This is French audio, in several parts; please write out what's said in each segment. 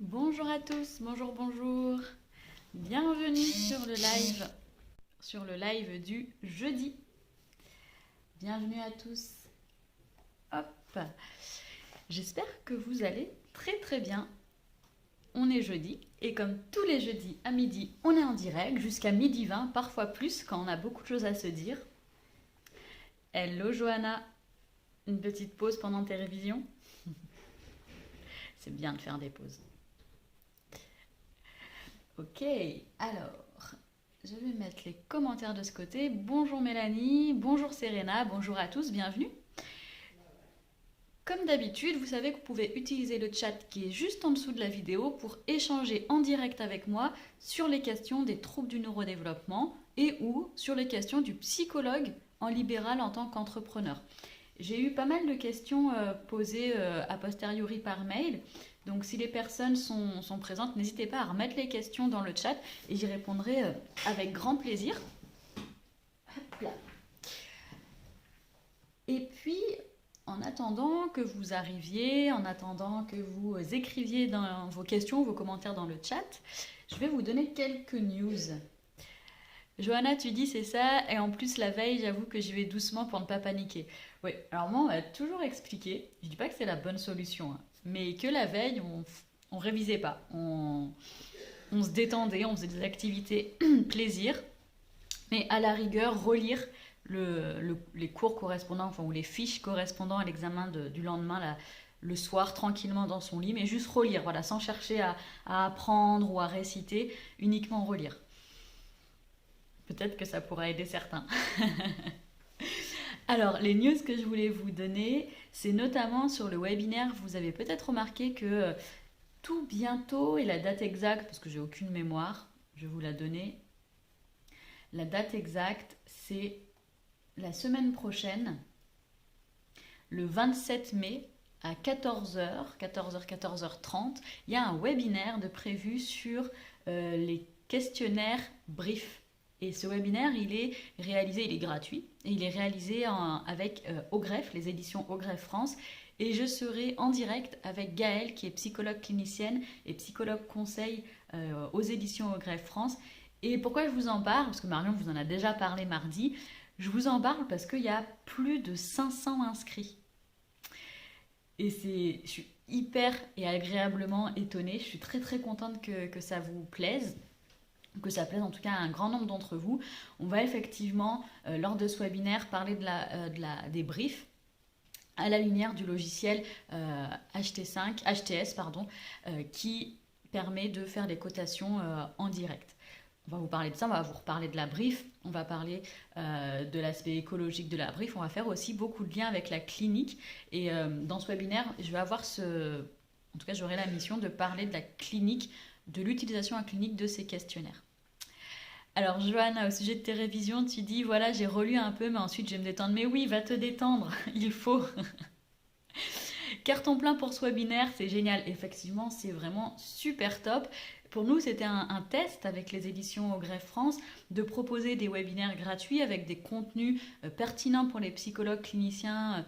Bonjour à tous, bonjour, bonjour. Bienvenue sur le live du jeudi. Bienvenue à tous. Hop. J'espère que vous allez très très bien. On est jeudi et comme tous les jeudis à midi, on est en direct jusqu'à midi 20, parfois plus quand on a beaucoup de choses à se dire. Hello Johanna, une petite pause pendant tes révisions. C'est bien de faire des pauses. Ok, alors, je vais mettre les commentaires de ce côté. Bonjour Mélanie, bonjour Serena, bonjour à tous, bienvenue. Comme d'habitude, vous savez que vous pouvez utiliser le chat qui est juste en dessous de la vidéo pour échanger en direct avec moi sur les questions des troubles du neurodéveloppement et ou sur les questions du psychologue en libéral en tant qu'entrepreneur. J'ai eu pas mal de questions posées a posteriori par mail. Donc si les personnes sont présentes, n'hésitez pas à remettre les questions dans le chat et j'y répondrai avec grand plaisir. Hop là. Et puis, en attendant que vous arriviez, en attendant que vous écriviez dans vos questions, vos commentaires dans le chat, je vais vous donner quelques news. Johanna, tu dis c'est ça, et en plus la veille, j'avoue que j'y vais doucement pour ne pas paniquer. Oui, alors moi, on m'a toujours expliqué, je dis pas que c'est la bonne solution, hein, mais que la veille, on révisait pas, on se détendait, on faisait des activités plaisir, mais à la rigueur, relire les cours correspondants, enfin, ou les fiches correspondant à l'examen du lendemain, le soir, tranquillement dans son lit, mais juste relire, voilà, sans chercher à apprendre ou à réciter, uniquement relire. Peut-être que ça pourra aider certains. Alors, les news que je voulais vous donner, c'est notamment sur le webinaire. Vous avez peut-être remarqué que tout bientôt, et la date exacte, parce que j'ai aucune mémoire, je vais vous la donner. La date exacte, c'est la semaine prochaine, le 27 mai, à 14h, 14h, 14h30, il y a un webinaire de prévu sur les questionnaires briefs. Et ce webinaire, il est réalisé, il est gratuit, et il est réalisé avec Ogreffe, les éditions Ogreffe France. Et je serai en direct avec Gaëlle, qui est psychologue clinicienne et psychologue conseil aux éditions Ogreffe France. Et pourquoi je vous en parle? Parce que Marion vous en a déjà parlé mardi. Je vous en parle parce qu'il y a plus de 500 inscrits. Et je suis hyper et agréablement étonnée. Je suis très très contente que ça vous plaise, que ça plaise en tout cas à un grand nombre d'entre vous. On va effectivement, lors de ce webinaire, parler des briefs à la lumière du logiciel HTS, qui permet de faire les cotations en direct. On va vous parler de ça, on va vous reparler de la brief, on va parler de l'aspect écologique de la brief, on va faire aussi beaucoup de liens avec la clinique. Et dans ce webinaire, je vais avoir en tout cas j'aurai la mission de parler de la clinique, de l'utilisation en clinique de ces questionnaires. Alors Johanna, au sujet de tes révisions, tu dis voilà j'ai relu un peu mais ensuite je vais me détendre. Mais oui, va te détendre, il faut. Carton plein pour ce webinaire, c'est génial. Effectivement, c'est vraiment super top. Pour nous, c'était un test avec les éditions Ogreffe France de proposer des webinaires gratuits avec des contenus pertinents pour les psychologues cliniciens.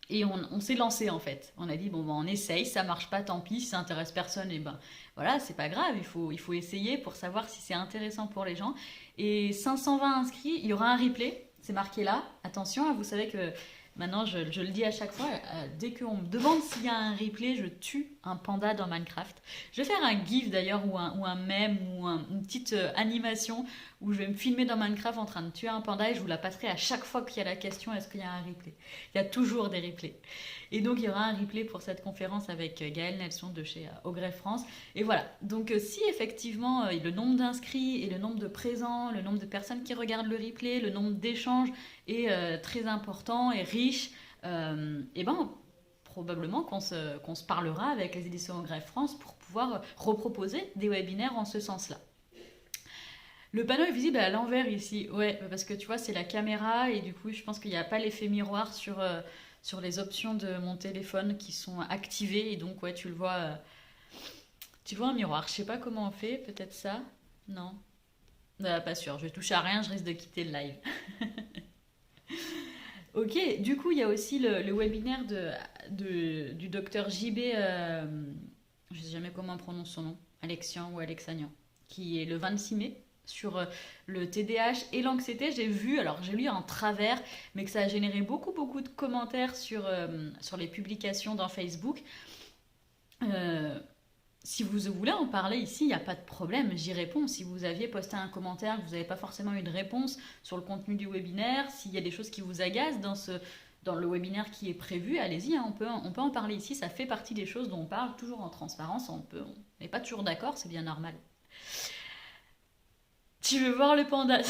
Et on s'est lancé en fait. On a dit bon ben on essaye, ça marche pas, tant pis, si ça intéresse personne, et ben voilà, c'est pas grave, il faut essayer pour savoir si c'est intéressant pour les gens. Et 520 inscrits, il y aura un replay, c'est marqué là. Attention, vous savez que maintenant je le dis à chaque fois, dès qu'on me demande s'il y a un replay, je tue un panda dans Minecraft. Je vais faire un gif d'ailleurs ou un mème ou une petite animation où je vais me filmer dans Minecraft en train de tuer un panda et je vous la passerai à chaque fois qu'il y a la question est-ce qu'il y a un replay. Il y a toujours des replays. Et donc il y aura un replay pour cette conférence avec Gaëlle Nelson de chez Ogreffe France. Et voilà, donc si effectivement le nombre d'inscrits et le nombre de présents, le nombre de personnes qui regardent le replay, le nombre d'échanges est très important et riche, et ben probablement qu'on se parlera avec les éditions Ogreffe France pour pouvoir reproposer des webinaires en ce sens-là. Le panneau est visible à l'envers ici, ouais, parce que tu vois, c'est la caméra et du coup, je pense qu'il n'y a pas l'effet miroir sur les options de mon téléphone qui sont activées et donc, ouais, tu vois un miroir. Je sais pas comment on fait, peut-être ça? Non? Pas sûr, je vais toucher à rien, je risque de quitter le live. Ok, du coup, il y a aussi le webinaire du docteur JB je ne sais jamais comment on prononce son nom, Alexian ou Alexanian, qui est le 26 mai sur le TDAH et l'anxiété. J'ai vu, alors j'ai lu en travers, mais que ça a généré beaucoup de commentaires sur les publications dans Facebook. Euh, Si vous voulez en parler ici, il n'y a pas de problème, j'y réponds. Si vous aviez posté un commentaire, que vous n'avez pas forcément eu de réponse sur le contenu du webinaire, s'il y a des choses qui vous agacent dans le webinaire qui est prévu, allez-y, hein, on peut en parler ici. Ça fait partie des choses dont on parle, toujours en transparence. On n'est pas toujours d'accord, c'est bien normal. Tu veux voir le panda?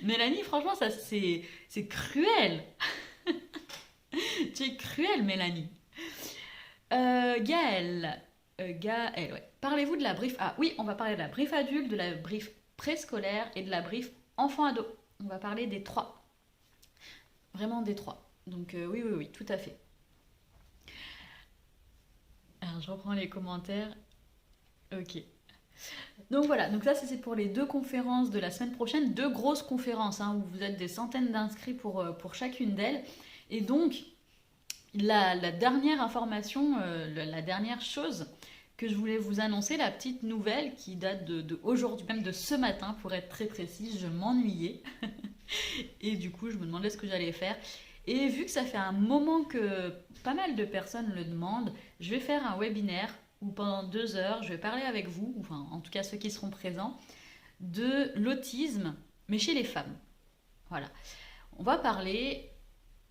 Mélanie, franchement, ça c'est cruel. Tu es cruelle, Mélanie. Gaëlle. Gaëlle, ouais. Parlez-vous de la brief... Ah oui, on va parler de la brief adulte, de la brief préscolaire et de la brief enfant-ado. On va parler des trois. Vraiment des trois. Donc oui, tout à fait. Alors je reprends les commentaires. Ok. Donc voilà, donc ça c'est pour les 2 conférences de la semaine prochaine, 2 grosses conférences, hein, où vous êtes des centaines d'inscrits pour chacune d'elles. Et donc, la dernière information, la dernière chose que je voulais vous annoncer, la petite nouvelle qui date de aujourd'hui, même de ce matin pour être très précise, je m'ennuyais. Et du coup, je me demandais ce que j'allais faire. Et vu que ça fait un moment que pas mal de personnes le demandent, je vais faire un webinaire où pendant 2 heures, je vais parler avec vous, enfin en tout cas ceux qui seront présents, de l'autisme, mais chez les femmes. Voilà. On va parler,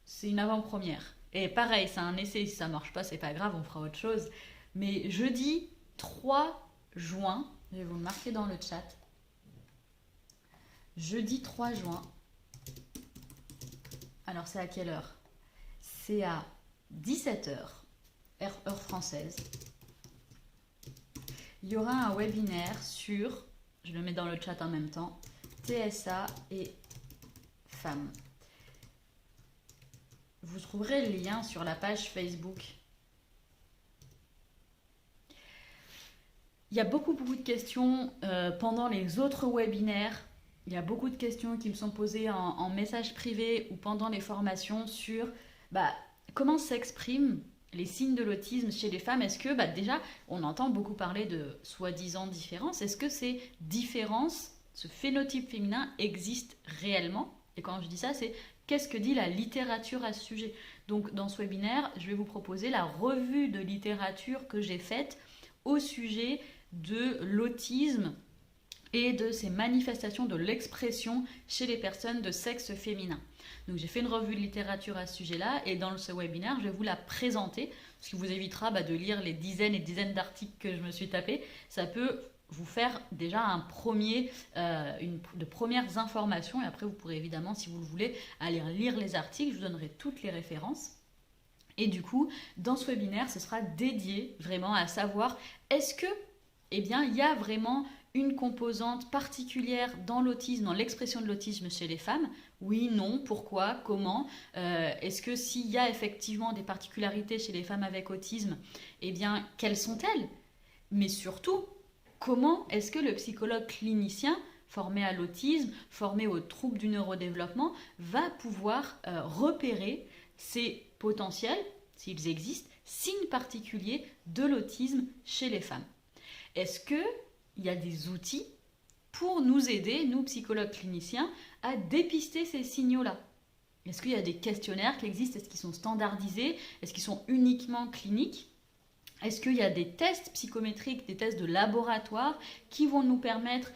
c'est une avant-première. Et pareil, c'est un essai, si ça marche pas, c'est pas grave, on fera autre chose. Mais jeudi 3 juin, je vais vous le marquer dans le chat. Jeudi 3 juin. Alors c'est à quelle heure? C'est à 17 h, heure française. Il y aura un webinaire sur, je le mets dans le chat en même temps, TSA et femmes. Vous trouverez le lien sur la page Facebook. Il y a beaucoup de questions pendant les autres webinaires. Il y a beaucoup de questions qui me sont posées en message privé ou pendant les formations sur comment s'expriment les signes de l'autisme chez les femmes. Est-ce que déjà, on entend beaucoup parler de soi-disant différences. Est-ce que ces différences, ce phénotype féminin existe réellement? Et quand je dis ça, c'est qu'est-ce que dit la littérature à ce sujet? Donc dans ce webinaire, je vais vous proposer la revue de littérature que j'ai faite au sujet de l'autisme et de ces manifestations de l'expression chez les personnes de sexe féminin. Donc j'ai fait une revue de littérature à ce sujet-là et dans ce webinaire, je vais vous la présenter, ce qui vous évitera de lire les dizaines et dizaines d'articles que je me suis tapé. Ça peut vous faire déjà de premières informations et après vous pourrez évidemment, si vous le voulez, aller lire les articles. Je vous donnerai toutes les références. Et du coup, dans ce webinaire, ce sera dédié vraiment à savoir est-ce que, il y a vraiment une composante particulière dans l'autisme, dans l'expression de l'autisme chez les femmes? Oui, non, pourquoi, comment? Est-ce que s'il y a effectivement des particularités chez les femmes avec autisme, quelles sont-elles? Mais surtout, comment est-ce que le psychologue clinicien formé à l'autisme, formé aux troubles du neurodéveloppement, va pouvoir repérer ces potentiels, s'ils existent, signes particuliers de l'autisme chez les femmes? Est-ce qu'il y a des outils pour nous aider, nous psychologues cliniciens, à dépister ces signaux-là? Est-ce qu'il y a des questionnaires qui existent? Est-ce qu'ils sont standardisés? Est-ce qu'ils sont uniquement cliniques? Est-ce qu'il y a des tests psychométriques, des tests de laboratoire qui vont nous permettre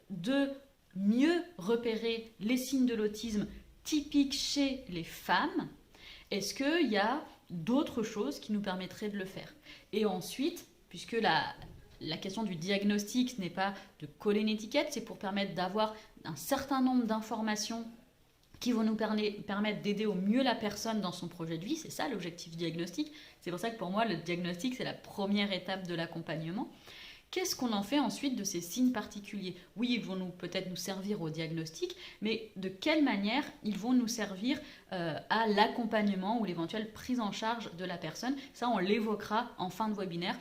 de mieux repérer les signes de l'autisme typiques chez les femmes? Est-ce qu'il y a d'autres choses qui nous permettraient de le faire? Et ensuite, puisque la question du diagnostic, ce n'est pas de coller une étiquette, c'est pour permettre d'avoir un certain nombre d'informations qui vont nous permettre d'aider au mieux la personne dans son projet de vie. C'est ça l'objectif du diagnostic. C'est pour ça que pour moi, le diagnostic, c'est la première étape de l'accompagnement. Qu'est-ce qu'on en fait ensuite de ces signes particuliers? Oui, ils vont peut-être nous servir au diagnostic, mais de quelle manière ils vont nous servir à l'accompagnement ou l'éventuelle prise en charge de la personne? Ça, on l'évoquera en fin de webinaire.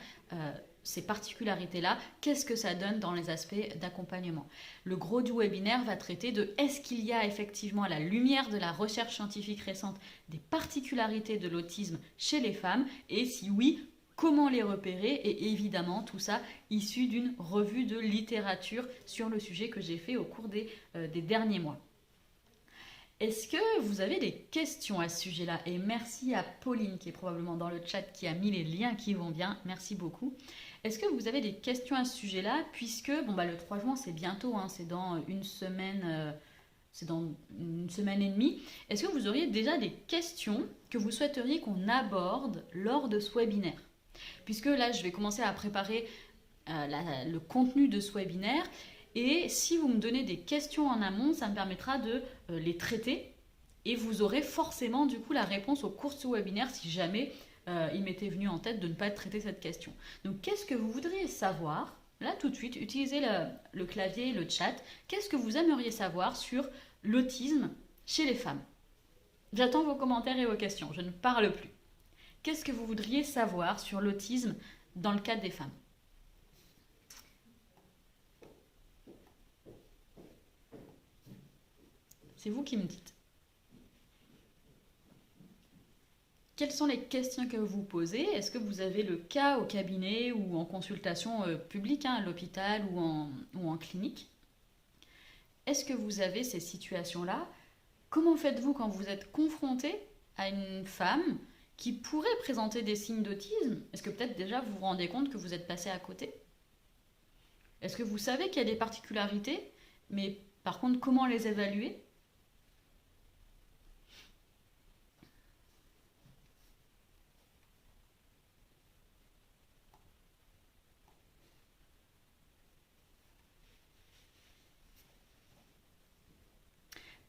Ces particularités-là, qu'est-ce que ça donne dans les aspects d'accompagnement? Le gros du webinaire va traiter de est-ce qu'il y a effectivement, à la lumière de la recherche scientifique récente, des particularités de l'autisme chez les femmes? Et si oui, comment les repérer et évidemment tout ça issu d'une revue de littérature sur le sujet que j'ai fait au cours des derniers mois. Est-ce que vous avez des questions à ce sujet-là? Et merci à Pauline qui est probablement dans le chat qui a mis les liens qui vont bien. Merci beaucoup. Est-ce que vous avez des questions à ce sujet-là? Puisque le 3 juin c'est bientôt, hein, c'est dans une semaine, c'est dans une semaine et demie. Est-ce que vous auriez déjà des questions que vous souhaiteriez qu'on aborde lors de ce webinaire? Puisque là je vais commencer à préparer le contenu de ce webinaire. Et si vous me donnez des questions en amont, ça me permettra de les traiter et vous aurez forcément du coup la réponse au cours de ce webinaire si jamais il m'était venu en tête de ne pas traiter cette question. Donc qu'est-ce que vous voudriez savoir? Là tout de suite, utilisez le clavier et le chat. Qu'est-ce que vous aimeriez savoir sur l'autisme chez les femmes? J'attends vos commentaires et vos questions, je ne parle plus. Qu'est-ce que vous voudriez savoir sur l'autisme dans le cadre des femmes? C'est vous qui me dites. Quelles sont les questions que vous posez? Est-ce que vous avez le cas au cabinet ou en consultation publique, à l'hôpital ou en clinique? Est-ce que vous avez ces situations-là? Comment faites-vous quand vous êtes confronté à une femme qui pourrait présenter des signes d'autisme? Est-ce que peut-être déjà vous vous rendez compte que vous êtes passé à côté? Est-ce que vous savez qu'il y a des particularités, mais par contre, comment les évaluer?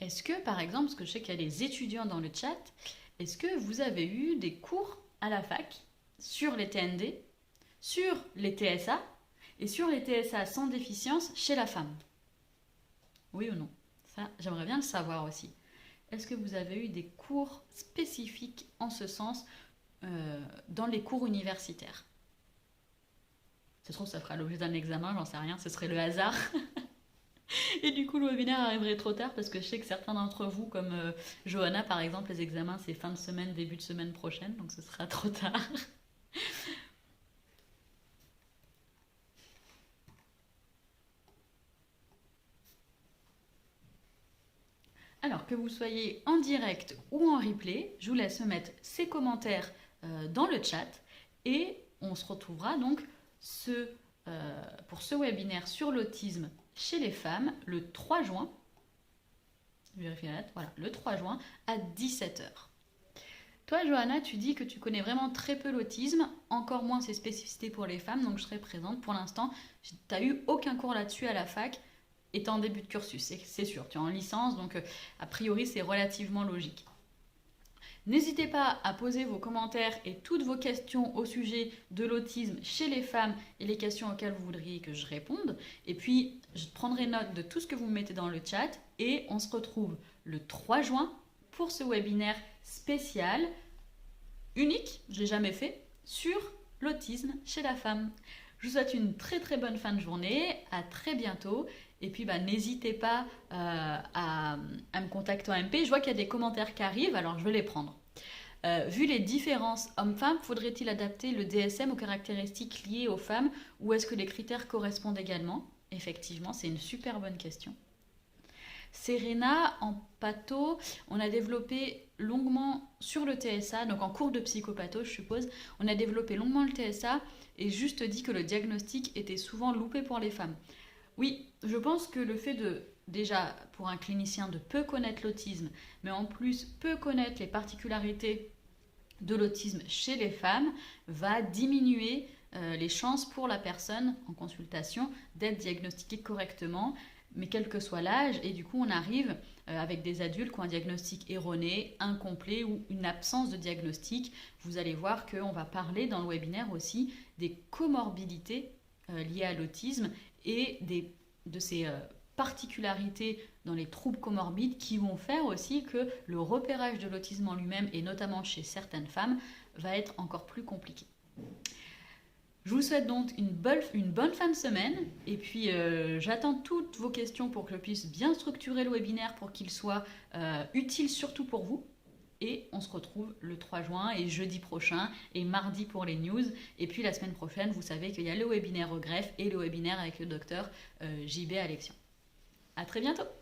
Est-ce que, par exemple, parce que je sais qu'il y a des étudiants dans le chat, est-ce que vous avez eu des cours à la fac sur les TND, sur les TSA et sur les TSA sans déficience chez la femme? Oui ou non? Ça, j'aimerais bien le savoir aussi. Est-ce que vous avez eu des cours spécifiques en ce sens dans les cours universitaires? Ça se trouve, ça fera l'objet d'un examen, j'en sais rien, ce serait le hasard. Et du coup, le webinaire arriverait trop tard parce que je sais que certains d'entre vous, comme Johanna par exemple, les examens c'est fin de semaine, début de semaine prochaine, donc ce sera trop tard. Alors que vous soyez en direct ou en replay, je vous laisse me mettre ces commentaires dans le chat et on se retrouvera donc pour ce webinaire sur l'autisme chez les femmes le 3 juin. Je vérifie la date, voilà, le 3 juin à 17h. Toi, Johanna, tu dis que tu connais vraiment très peu l'autisme, encore moins ses spécificités pour les femmes, donc je serai présente. Pour l'instant, tu n'as eu aucun cours là-dessus à la fac, étant en début de cursus, c'est sûr. Tu es en licence, donc a priori, c'est relativement logique. N'hésitez pas à poser vos commentaires et toutes vos questions au sujet de l'autisme chez les femmes et les questions auxquelles vous voudriez que je réponde. Et puis, je prendrai note de tout ce que vous mettez dans le chat et on se retrouve le 3 juin pour ce webinaire spécial, unique, je ne l'ai jamais fait, sur l'autisme chez la femme. Je vous souhaite une très très bonne fin de journée, à très bientôt. Et puis n'hésitez pas à me contacter en MP. Je vois qu'il y a des commentaires qui arrivent, alors je vais les prendre. Vu les différences hommes-femmes, faudrait-il adapter le DSM aux caractéristiques liées aux femmes ou est-ce que les critères correspondent également? Effectivement, c'est une super bonne question. Serena, en patho, on a développé longuement sur le TSA, donc en cours de psychopatho, je suppose, on a développé longuement le TSA et juste dit que le diagnostic était souvent loupé pour les femmes. Oui, je pense que le fait de, déjà, pour un clinicien, de peu connaître l'autisme, mais en plus peu connaître les particularités de l'autisme chez les femmes, va diminuer les chances pour la personne en consultation d'être diagnostiquée correctement, mais quel que soit l'âge, et du coup on arrive avec des adultes qui ont un diagnostic erroné, incomplet ou une absence de diagnostic. Vous allez voir qu'on va parler dans le webinaire aussi des comorbidités liées à l'autisme et de ces particularités dans les troubles comorbides qui vont faire aussi que le repérage de l'autisme en lui-même, et notamment chez certaines femmes, va être encore plus compliqué. Je vous souhaite donc une bonne fin de semaine et puis j'attends toutes vos questions pour que je puisse bien structurer le webinaire pour qu'il soit utile surtout pour vous. Et on se retrouve le 3 juin et jeudi prochain et mardi pour les news. Et puis la semaine prochaine, vous savez qu'il y a le webinaire au greffe et le webinaire avec le docteur JB Alexian. À très bientôt!